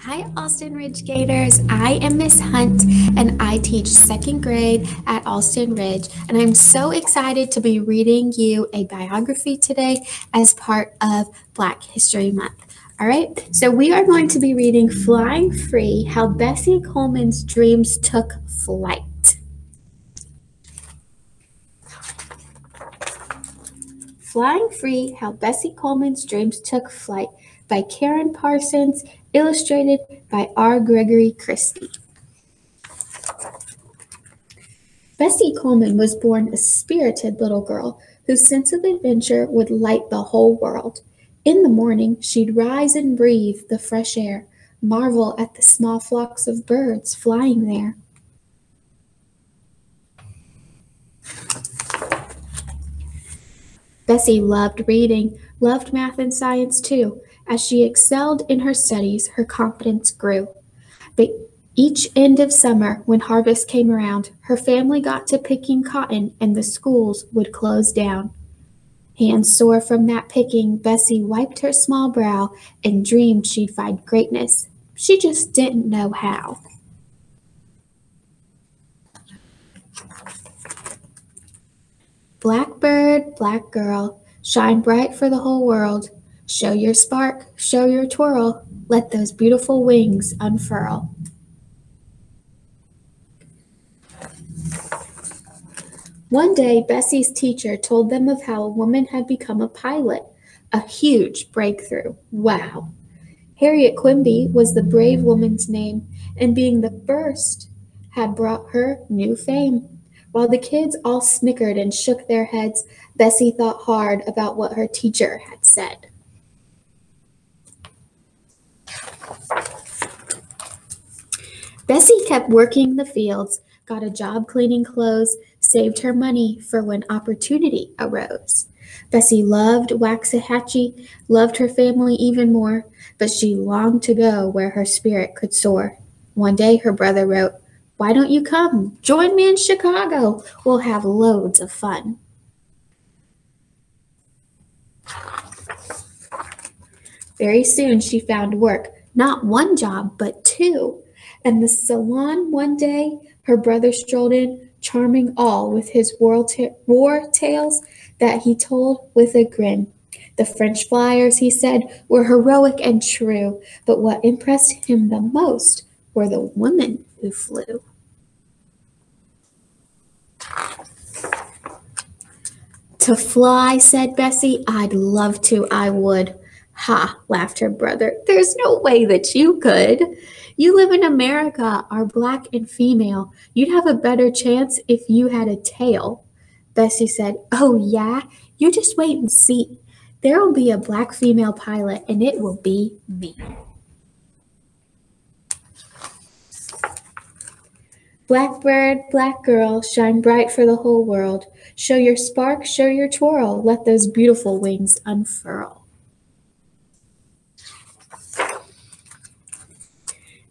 Hi, Alston Ridge Gators. I am Miss Hunt, and I teach second grade at Alston Ridge. And I'm so excited to be reading you a biography today as part of Black History Month. All right, so we are going to be reading Flying Free: How Bessie Coleman's Dreams Took Flight. Flying Free: How Bessie Coleman's Dreams Took Flight by Karen Parsons, illustrated by R. Gregory Christie. Bessie Coleman was born a spirited little girl whose sense of adventure would light the whole world. In the morning, she'd rise and breathe the fresh air, marvel at the small flocks of birds flying there. Bessie loved reading, loved math and science too. As she excelled in her studies, her confidence grew. But each end of summer, when harvest came around, her family got to picking cotton and the schools would close down. Hands sore from that picking, Bessie wiped her small brow and dreamed she'd find greatness. She just didn't know how. Blackbird, black girl, shine bright for the whole world. Show your spark, show your twirl, let those beautiful wings unfurl. One day, Bessie's teacher told them of how a woman had become a pilot. A huge breakthrough. Wow. Harriet Quimby was the brave woman's name, and being the first had brought her new fame. While the kids all snickered and shook their heads, Bessie thought hard about what her teacher had said. Bessie kept working the fields, got a job cleaning clothes, saved her money for when opportunity arose. Bessie loved Waxahachie, loved her family even more, but she longed to go where her spirit could soar. One day her brother wrote, "Why don't you come? Join me in Chicago. We'll have loads of fun." Very soon she found work, not one job, but two. In the salon one day, her brother strolled in, charming all with his war tales that he told with a grin. The French flyers, he said, were heroic and true, but what impressed him the most were the women who flew. "To fly," said Bessie, "I'd love to, I would." "Ha," laughed her brother, "there's no way that you could. You live in America, are black and female. You'd have a better chance if you had a tail." Bessie said, "Oh, yeah? You just wait and see. There'll be a black female pilot, and it will be me." Blackbird, black girl, shine bright for the whole world. Show your spark, show your twirl, let those beautiful wings unfurl.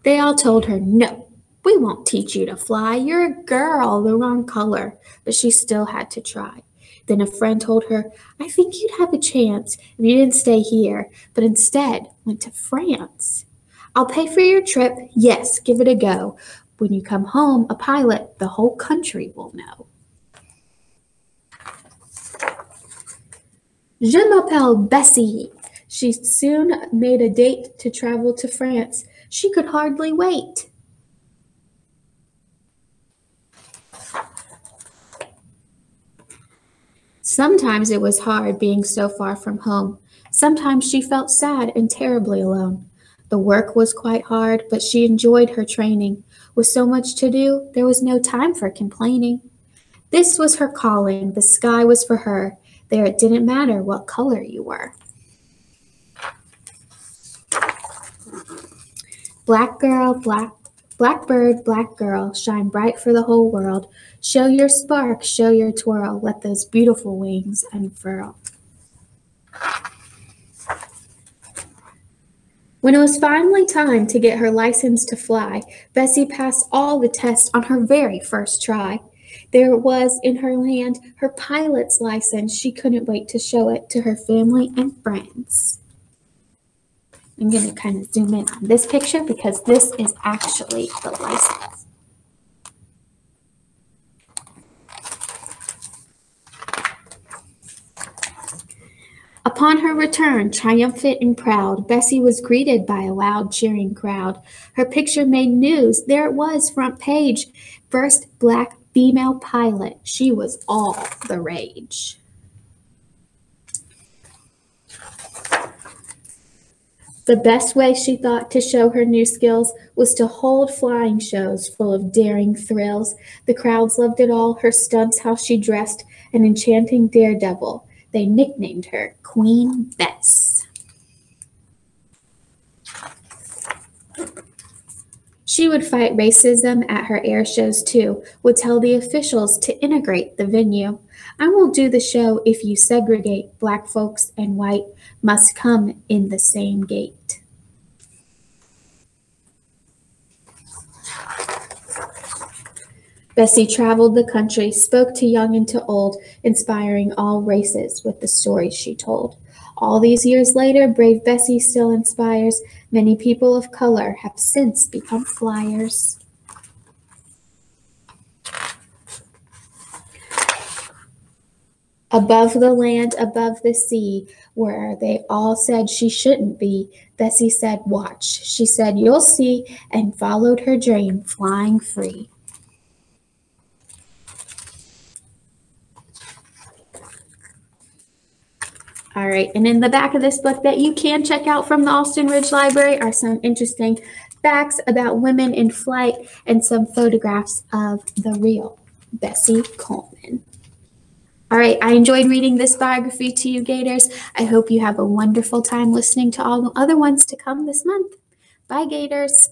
They all told her, "No, we won't teach you to fly. You're a girl, the wrong color." But she still had to try. Then a friend told her, "I think you'd have a chance if you didn't stay here, but instead went to France. I'll pay for your trip. Yes, give it a go. When you come home a pilot, the whole country will know." "Je m'appelle Bessie." She soon made a date to travel to France. She could hardly wait. Sometimes it was hard being so far from home. Sometimes she felt sad and terribly alone. The work was quite hard, but she enjoyed her training. With so much to do, there was no time for complaining. This was her calling. The sky was for her. There it didn't matter what color you were. Blackbird, black girl, shine bright for the whole world. Show your spark, show your twirl, let those beautiful wings unfurl. When it was finally time to get her license to fly, Bessie passed all the tests on her very first try. There it was in her hand, her pilot's license. She couldn't wait to show it to her family and friends. I'm going to kind of zoom in on this picture because this is actually the license. Upon her return, triumphant and proud, Bessie was greeted by a loud cheering crowd. Her picture made news. There it was, front page. First black female pilot. She was all the rage. The best way she thought to show her new skills was to hold flying shows full of daring thrills. The crowds loved it all, her stunts, how she dressed, an enchanting daredevil. They nicknamed her Queen Bess. She would fight racism at her air shows too, would tell the officials to integrate the venue. I won't do the show if you segregate. Black folks and white must come in the same gate. Bessie traveled the country, spoke to young and to old, inspiring all races with the stories she told. All these years later, brave Bessie still inspires. Many people of color have since become flyers. Above the land, above the sea, where they all said she shouldn't be, Bessie said, watch. She said, you'll see, and followed her dream, flying free. All right, and in the back of this book that you can check out from the Alston Ridge Library are some interesting facts about women in flight and some photographs of the real Bessie Coleman. All right, I enjoyed reading this biography to you, Gators. I hope you have a wonderful time listening to all the other ones to come this month. Bye, Gators.